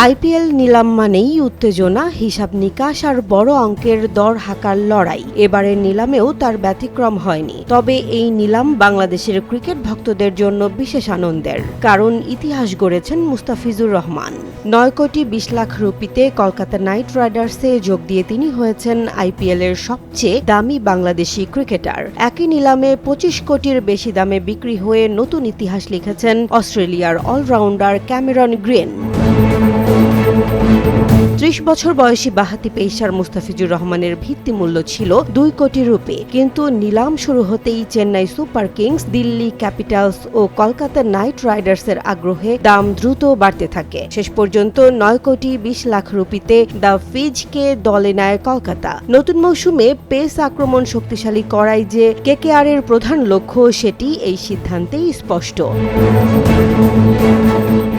IPL নিলাম মানেই উত্তেজনা, হিসাব নিকাশ আর বড় অঙ্কের দর হাঁকার লড়াই। এবারের নিলামেও তার ব্যতিক্রম হয়নি। তবে এই নিলাম বাংলাদেশের ক্রিকেট ভক্তদের জন্য বিশেষ আনন্দের, কারণ ইতিহাস গড়েছেন মুস্তাফিজুর রহমান। 9 কোটি 20 লাখ রুপিতে কলকাতা নাইট রাইডার্সে যোগ দিয়ে তিনি হয়েছেন আইপিএলের সবচেয়ে দামি বাংলাদেশি ক্রিকেটার। একই নিলামে 25 কোটির বেশি দামে বিক্রি হয়ে নতুন ইতিহাস লিখেছেন অস্ট্রেলিয়ার অলরাউন্ডার ক্যামেরন গ্রিন। 30 বছর বয়সী বাঁহাতি পেসার মুস্তাফিজুর রহমানের ভিত্তিমূল্য ছিল 2 কোটি রুপি, কিন্তু নিলাম শুরু হতেই Chennai Super Kings, Delhi Capitals ও কলকাতা নাইট রাইডার্সের আগ্রহে দাম দ্রুত বাড়তে থাকে। শেষ পর্যন্ত 9 কোটি 20 লাখ রুপিতে দ্য ফিজকে দলে নেয় কলকাতা। নতুন মৌসুমে পেস আক্রমণ শক্তিশালী করাই যে কেকেআর এর প্রধান লক্ষ্য, সেটি এই সিদ্ধান্তেই স্পষ্ট।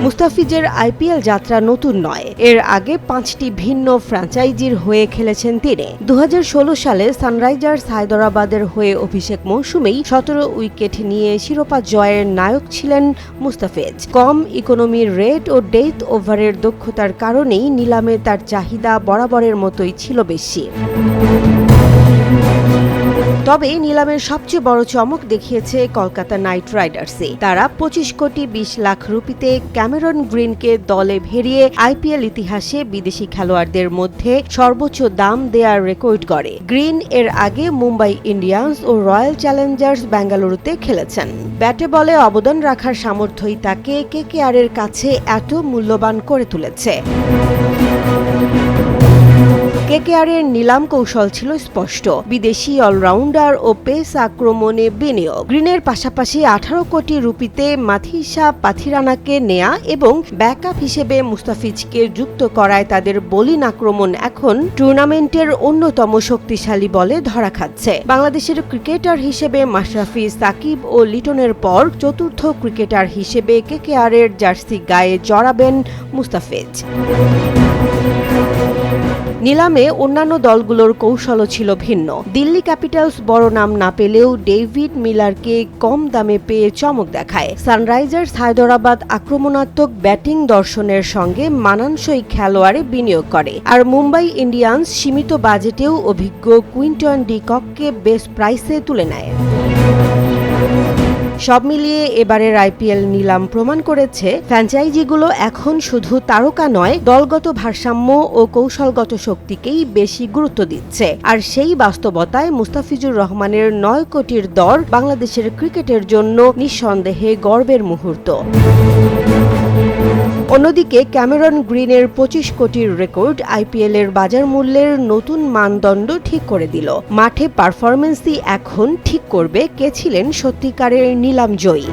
মুস্তাফিজের আইপিএল যাত্রা নতুন নয়। এর আগে 5টি ভিন্ন ফ্র্যাঞ্চাইজির হয়ে খেলেছেন তিনি। 2016 সালে সানরাইজার্স হায়দরাবাদের হয়ে অভিষেক মৌসুমেই 17 উইকেট নিয়ে শিরোপা জয়ের নায়ক ছিলেন মুস্তাফিজ। কম ইকোনমির রেট ও ডেথ ওভারের দক্ষতার কারণেই নিলামে তার চাহিদা বরাবরের মতোই ছিল বেশি। তবে নিলামের সবচেয়ে বড় চমক দেখিয়েছে কলকাতা নাইট রাইডার্সে। তারা 25 কোটি 20 লাখ রুপিতে ক্যামেরন গ্রিনকে দলে ভেড়িয়ে আইপিএল ইতিহাসে বিদেশি খেলোয়াড়দের মধ্যে সর্বোচ্চ দাম দেওয়ার রেকর্ড গড়ে। গ্রিন এর আগে মুম্বাই ইন্ডিয়ান্স ও রয়্যাল চ্যালেঞ্জার্স বেঙ্গালুরুতে খেলেছেন। ব্যাটে বলে অবদান রাখার সামর্থ্যই তাকে কেকেআর এর কাছে এত মূল্যবান করে তুলেছে। কেকেআর এর নিলাম কৌশল ছিল স্পষ্ট, বিদেশি অলরাউন্ডার ও পেস আক্রমণে বিনিয়োগ। গ্রিনের পাশাপাশি 18 কোটি রুপিতে মাথিসা পাথিরানাকে নেয়া এবং ব্যাকআপ হিসেবে মুস্তাফিজকে যুক্ত করায় তাদের বোলিং আক্রমণ এখন টুর্নামেন্টের অন্যতম শক্তিশালী বলে ধরা খাচ্ছে। বাংলাদেশের ক্রিকেটার হিসেবে মাশরাফি, সাকিব ও লিটনের পর চতুর্থ ক্রিকেটার হিসেবে কেকেআর এর জার্সি গায়ে জড়াবেন মুস্তাফিজ। নিলামে অন্যান্য দলগুলোর কৌশলও ছিল ভিন্ন। দিল্লি ক্যাপিটালস বড় নাম না পেলেও ডেভিড মিলারকে কম দামে পেয়ে চমক দেখায়। সানরাইজার্স হায়দরাবাদ আক্রমণাত্মক ব্যাটিং দর্শনের সঙ্গে মানানসই খেলোয়াড়ে বিনিয়োগ করে, আর মুম্বাই ইন্ডিয়ান্স সীমিত বাজেটেও অভিজ্ঞ কুইন্টন ডি কককে বেস্ট প্রাইসে তুলে নেয়। সব মিলিয়ে এবারের আইপিএল নিলাম প্রমাণ করেছে ফ্র্যাঞ্চাইজিগুলো এখন শুধু তারকা নয়, দলগত ভারসাম্য ও কৌশলগত শক্তিকেই বেশি গুরুত্ব দিচ্ছে। আর সেই বাস্তবতায় মুস্তাফিজুর রহমানের 9 কোটির দর বাংলাদেশের ক্রিকেটের জন্য নিঃসন্দেহে গর্বের মুহূর্ত। অন্যদিকে ক্যামেরন গ্রিনের 25 কোটির রেকর্ড আইপিএলের বাজার মূল্যের নতুন মানদণ্ড ঠিক করে দিল। মাঠে পারফরমেন্সই এখন ঠিক করবে কে ছিলেন সত্যিকারের নিলাম জয়ী।